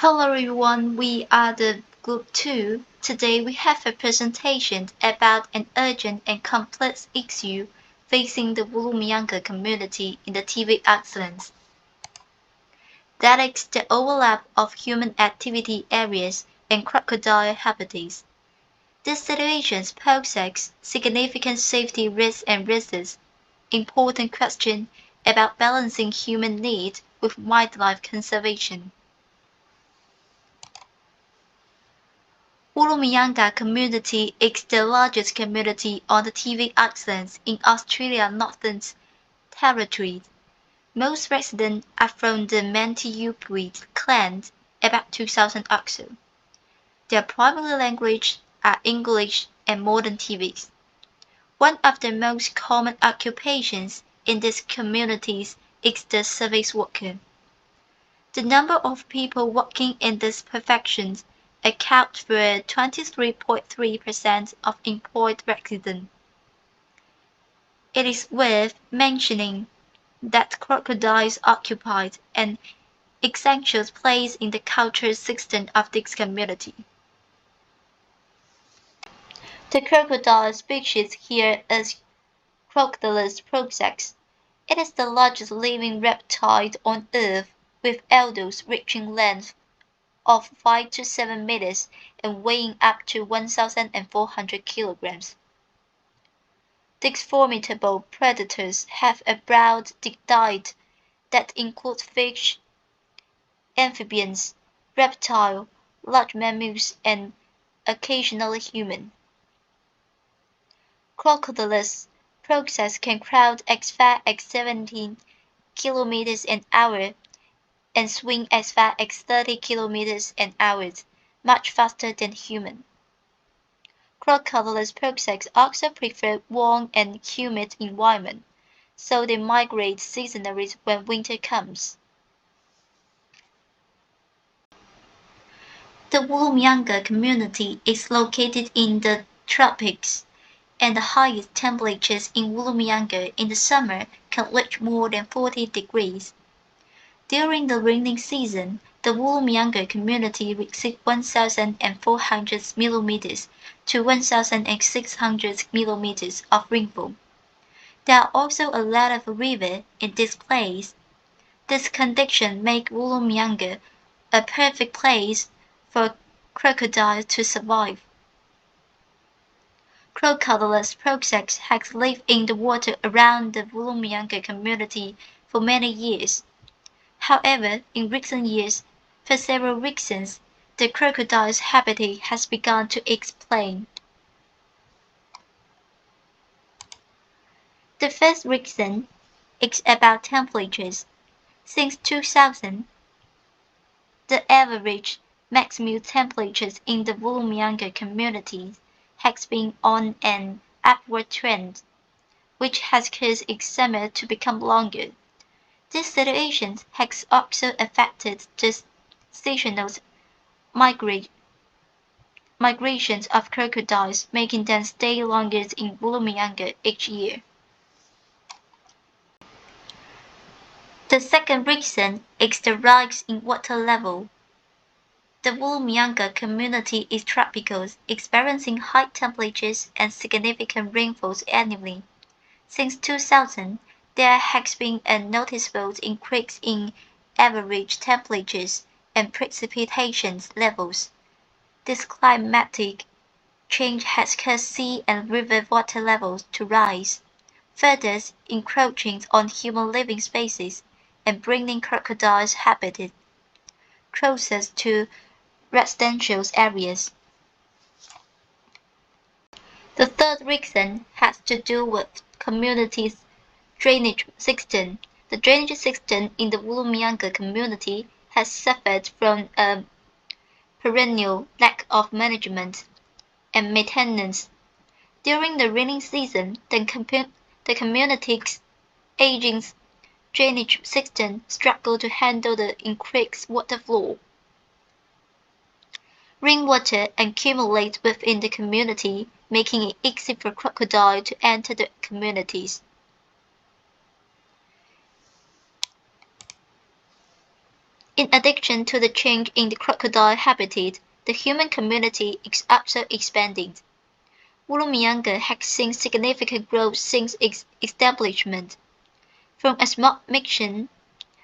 Hello everyone, we are the Group 2. Today we have a presentation about an urgent and complex issue facing the Wurrumiyanga community in the TV excellence. That is the overlap of human activity areas and crocodile habitats. These situations pose significant safety risks and raises important questions about balancing human needs with wildlife conservation. Wurrumiyanga community is the largest community on the TV islands in Australia's Northern Territory. Most residents are from the Manti-Yupi clan, about 2,000 or so. Their primary language are English and modern TVs. One of the most common occupations in these communities is the service worker. The number of people working in these professions account for 23.3% of employed residents. It is worth mentioning that crocodiles occupy an essential place in the cultural system of this community. The crocodile species here is Crocodilus procex. It is the largest living reptile on Earth, with adults reaching length of 5 to 7 meters and weighing up to 1,400 kilograms. These formidable predators have a broad diet that includes fish, amphibians, reptiles, large mammals, and occasionally human. Crocodilus procex can crawl as fast as 17 kilometers an hour and swing as fast as 30 kilometers an hour, much faster than humans. Crocodilus procex also prefer warm and humid environments, so they migrate seasonally when winter comes. The Wurrumiyanga community is located in the tropics, and the highest temperatures in Wurrumiyanga in the summer can reach more than 40 degrees. During the rainy season, the Wurrumiyanga community receives 1,400 millimeters to 1,600 millimeters of rainfall. There are also a lot of rivers in this place. This condition makes Wurrumiyanga a perfect place for crocodiles to survive. Crocodilus procex has lived in the water around the Wurrumiyanga community for many years. However, in recent years, for several reasons, the crocodile's habitat has begun to explain. The first reason is about temperatures. Since 2000, the average maximum temperatures in the Wurrumiyanga community has been on an upward trend, which has caused its summer to become longer. This situation has also affected the seasonal migrations of crocodiles, making them stay longer in Wurrumiyanga each year. The second reason is the rise in water level. The Wurrumiyanga community is tropical, experiencing high temperatures and significant rainfalls annually. Since 2000, there has been a noticeable increase in average temperatures and precipitation levels. This climatic change has caused sea and river water levels to rise, further encroaching on human living spaces and bringing crocodiles' habitat closer to residential areas. The third reason has to do with community's drainage system. The drainage system in the Wurrumiyanga community has suffered from a perennial lack of management and maintenance. During the rainy season, the community's aging drainage system struggled to handle the increased water flow. Rainwater accumulates within the community, making it easy for crocodiles to enter the communities. In addition to the change in the crocodile habitat, the human community is also expanding. Wurrumiyanga has seen significant growth since its establishment. From a small mission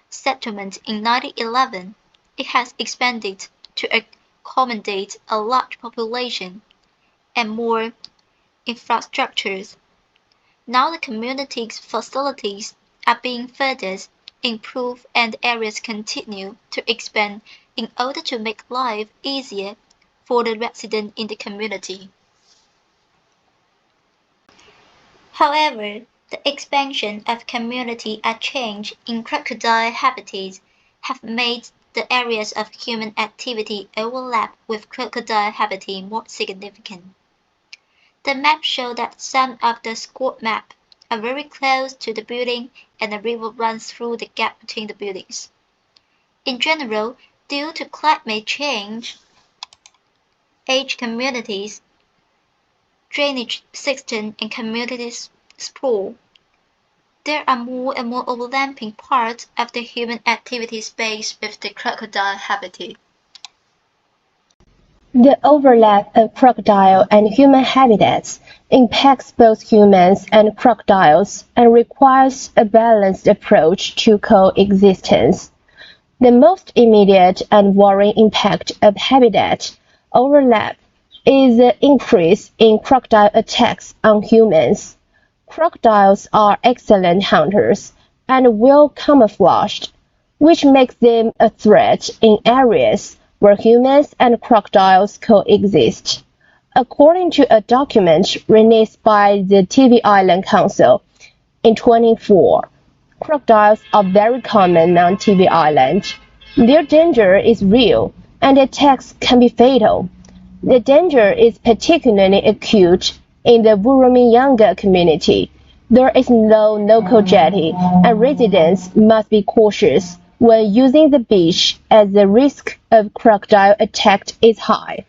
settlement in 1911, it has expanded to accommodate a large population and more infrastructures. Now the community's facilities are being further improved and areas continue to expand in order to make life easier for the residents in the community. However, the expansion of community and change in crocodile habitats have made the areas of human activity overlap with crocodile habitat more significant. The map shows that some of the squat map are very close to the building and a river runs through the gap between the buildings. In general, due to climate change, age communities, drainage systems and community sprawl, there are more and more overlapping parts of the human activity space with the crocodile habitat. The overlap of crocodile and human habitats impacts both humans and crocodiles and requires a balanced approach to coexistence. The most immediate and worrying impact of habitat overlap is the increase in crocodile attacks on humans. Crocodiles are excellent hunters and well camouflaged, which makes them a threat in areas where humans and crocodiles coexist. According to a document released by the TV Island Council in 2004, crocodiles are very common on TV Island. Their danger is real, and attacks can be fatal. The danger is particularly acute in the Wurrumiyanga community. There is no local jetty, and residents must be cautious when using the beach as the risk of crocodile attack is high.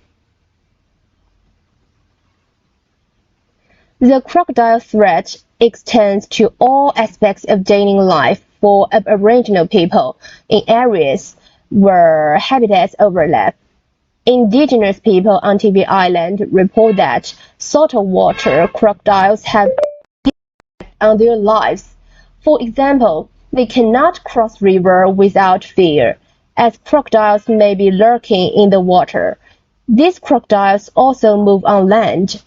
The crocodile threat extends to all aspects of daily life for Aboriginal people in areas where habitats overlap. Indigenous people on TV Island report that saltwater crocodiles have on their lives. For example, they cannot cross river without fear, as crocodiles may be lurking in the water. These crocodiles also move on land.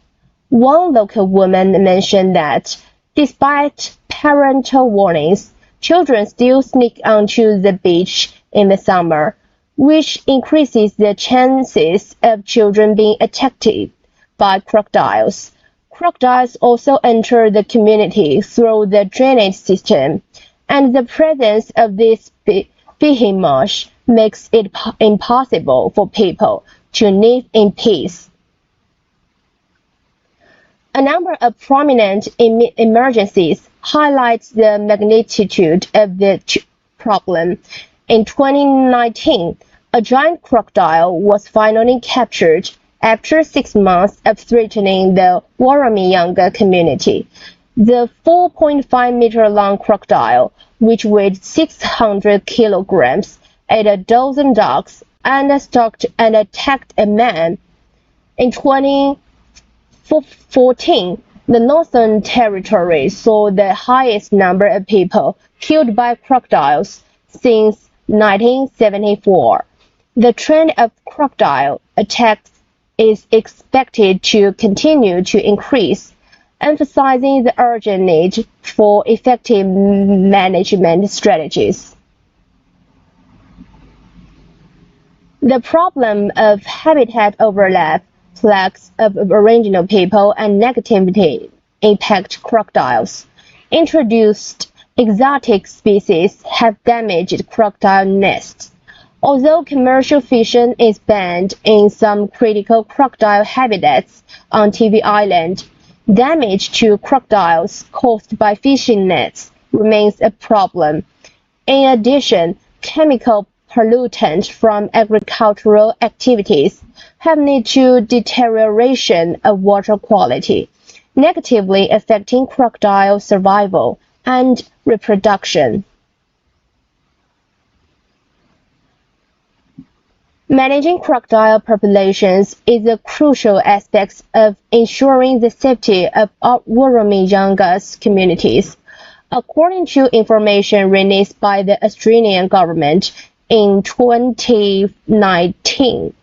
One local woman mentioned that, despite parental warnings, children still sneak onto the beach in the summer, which increases the chances of children being attacked by crocodiles. Crocodiles also enter the community through the drainage system, and the presence of this behemoth makes it impossible for people to live in peace. A number of prominent emergencies highlight the magnitude of the problem. In 2019, a giant crocodile was finally captured after 6 months of threatening the Wurrumiyanga community. The 4.5-meter-long crocodile, which weighed 600 kilograms, ate a dozen dogs and stalked and attacked a man. In 2014, the Northern Territory saw the highest number of people killed by crocodiles since 1974. The trend of crocodile attacks is expected to continue to increase, emphasizing the urgent need for effective management strategies. The problem of habitat overlap, plagues of Aboriginal people, and negativity impact crocodiles. Introduced exotic species have damaged crocodile nests. Although commercial fishing is banned in some critical crocodile habitats on TV Island, damage to crocodiles caused by fishing nets remains a problem. In addition, chemical pollutants from agricultural activities have led to deterioration of water quality, negatively affecting crocodile survival and reproduction. Managing crocodile populations is a crucial aspect of ensuring the safety of Wurrumiyanga's communities. According to information released by the Australian government in 2019,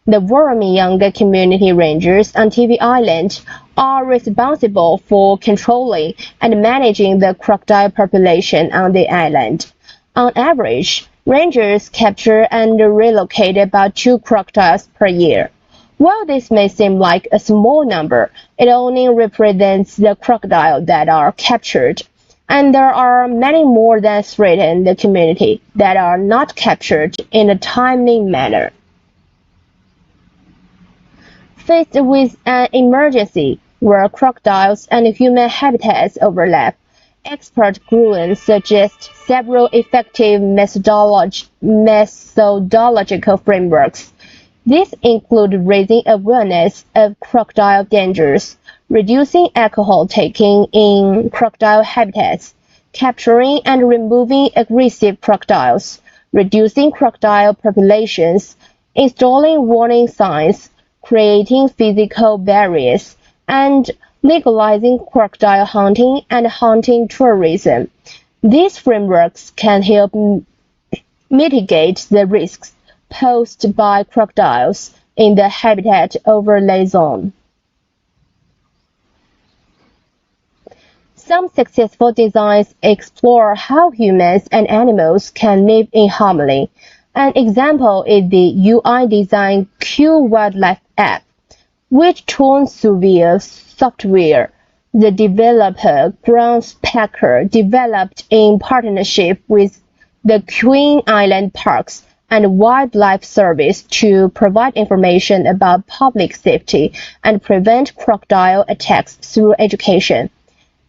the Wurrumiyanga community rangers on TV Island are responsible for controlling and managing the crocodile population on the island. On average, rangers capture and relocate about 2 crocodiles per year. While this may seem like a small number, it only represents the crocodiles that are captured, and there are many more that threaten the community that are not captured in a timely manner. Faced with an emergency where crocodiles and human habitats overlap, expert groups suggest several effective methodological frameworks. These include raising awareness of crocodile dangers, reducing alcohol taking in crocodile habitats, capturing and removing aggressive crocodiles, reducing crocodile populations, installing warning signs, creating physical barriers, and legalizing crocodile hunting and hunting tourism. These frameworks can help mitigate the risks posed by crocodiles in the habitat overlay zone. Some successful designs explore how humans and animals can live in harmony. An example is the UI-designed Q Wildlife app, which turns surveyor software the developer Groundspecker developed in partnership with the Queen Island Parks and Wildlife Service to provide information about public safety and prevent crocodile attacks through education.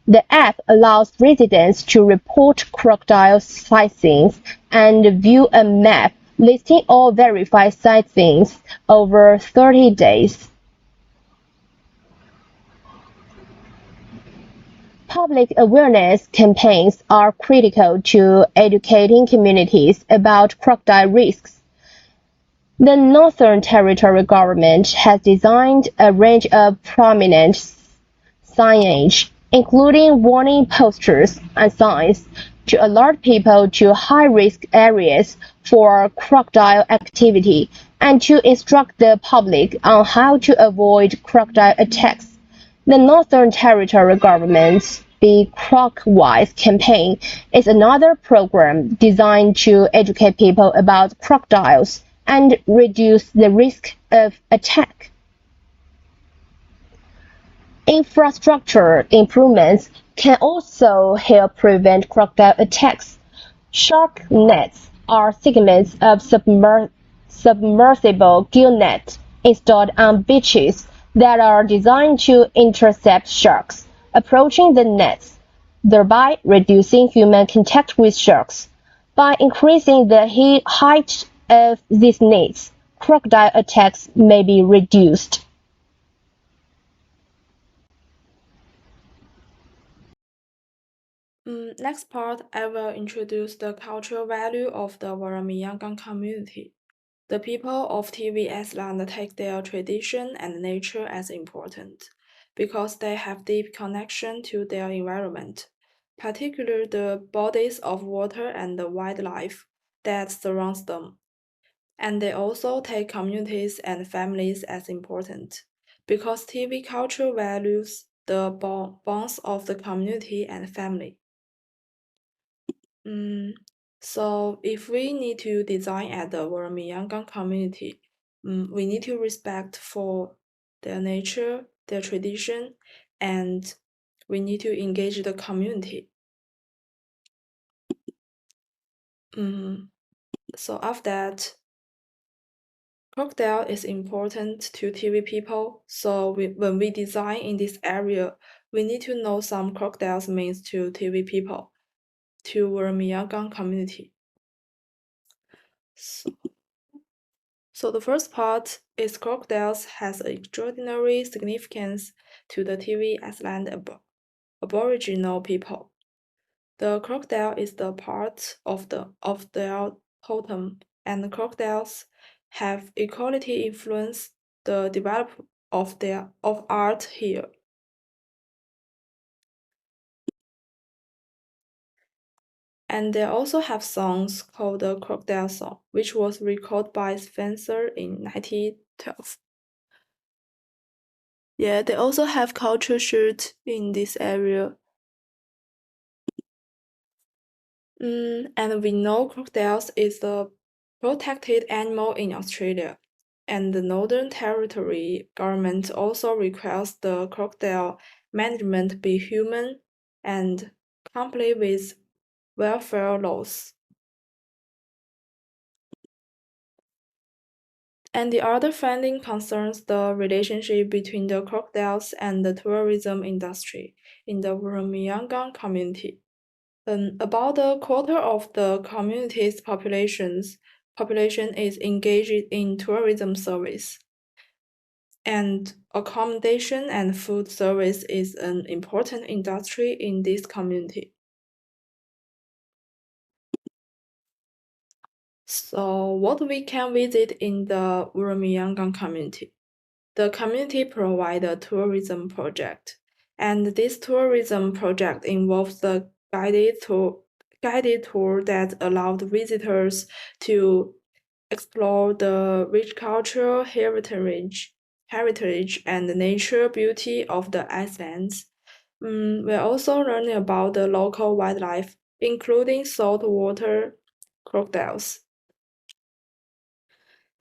The app allows residents to report crocodile sightings and view a map listing all verified sightings over 30 days. Public awareness campaigns are critical to educating communities about crocodile risks. The Northern Territory government has designed a range of prominent signage, including warning posters and signs, to alert people to high-risk areas for crocodile activity and to instruct the public on how to avoid crocodile attacks. The Northern Territory government's Be Crocwise campaign is another program designed to educate people about crocodiles and reduce the risk of attack. Infrastructure improvements can also help prevent crocodile attacks. Shark nets are segments of submersible gill nets installed on beaches that are designed to intercept sharks approaching the nets, thereby reducing human contact with sharks. By increasing the height of these nets, crocodile attacks may be reduced. Next part, I will introduce the cultural value of the Wurrumiyanga community. The people of TV Iceland take their tradition and nature as important because they have deep connection to their environment, particularly the bodies of water and the wildlife that surrounds them. And they also take communities and families as important because TV culture values the bonds of the community and family. So if we need to design at the Wurrumiyanga community, we need to respect for their nature, their tradition, and we need to engage the community. So after that, crocodile is important to TV people. So when we design in this area, we need to know some crocodiles means to TV people, to Wurrumiyanga community. So the first part is crocodiles has extraordinary significance to the TV Iceland Aboriginal people. The crocodile is the part of their totem, and crocodiles have equality influenced the development of art here. And they also have songs called the Crocodile Song, which was recorded by Spencer in 1912. Yeah, they also have culture shoots in this area. And we know crocodiles is a protected animal in Australia. And the Northern Territory government also requires the crocodile management be human and comply with welfare laws. And the other finding concerns the relationship between the crocodiles and the tourism industry in the Wurrumiyanga community. About a quarter of the community's population is engaged in tourism service. And accommodation and food service is an important industry in this community. So what we can visit in the Wurrumiyanga community? The community provides a tourism project, and this tourism project involves the guided tour that allowed visitors to explore the rich cultural heritage and the nature beauty of the islands. We're also learning about the local wildlife, including saltwater crocodiles.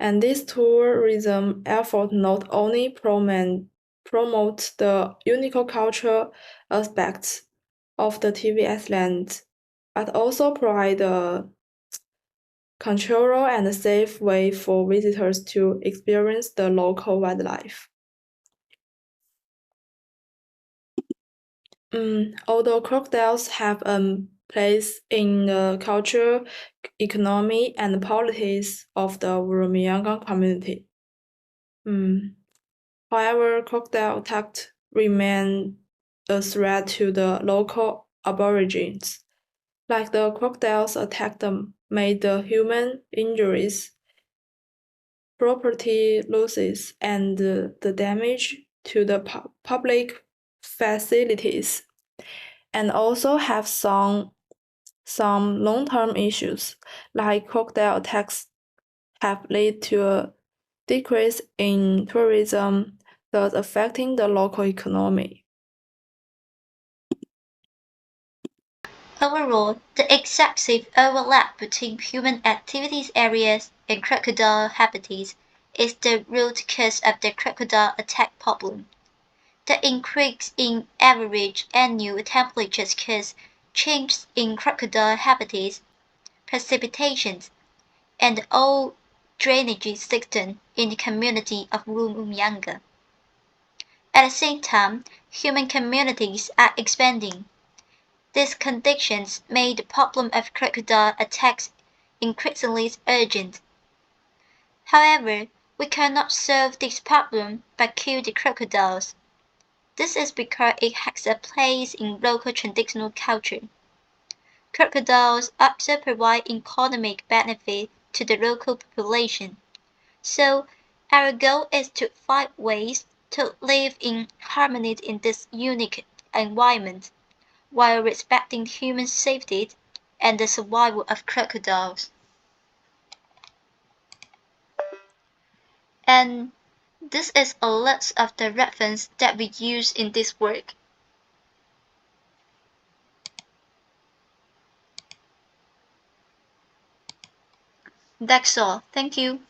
And this tourism effort not only promotes the unique cultural aspects of the TVS land, but also provide a controlled and safe way for visitors to experience the local wildlife. Although crocodiles have a place in the culture, economy, and politics of the Wurrumiyanga community. However, crocodile attacks remain a threat to the local aborigines. Like the crocodiles attack them made the human injuries, property losses, and the damage to the public facilities, and also have some long-term issues, like crocodile attacks have led to a decrease in tourism, thus affecting the local economy. Overall, the excessive overlap between human activities areas and crocodile habitats is the root cause of the crocodile attack problem. The increase in average annual temperatures cause changes in crocodile habitats, precipitation, and all drainage systems in the community of Wurrumiyanga. At the same time, human communities are expanding. These conditions made the problem of crocodile attacks increasingly urgent. However, we cannot solve this problem by killing the crocodiles. This is because it has a place in local traditional culture. Crocodiles also provide economic benefit to the local population. So, our goal is to find ways to live in harmony in this unique environment, while respecting human safety and the survival of crocodiles. And this is a list of the references that we use in this work. That's all. Thank you.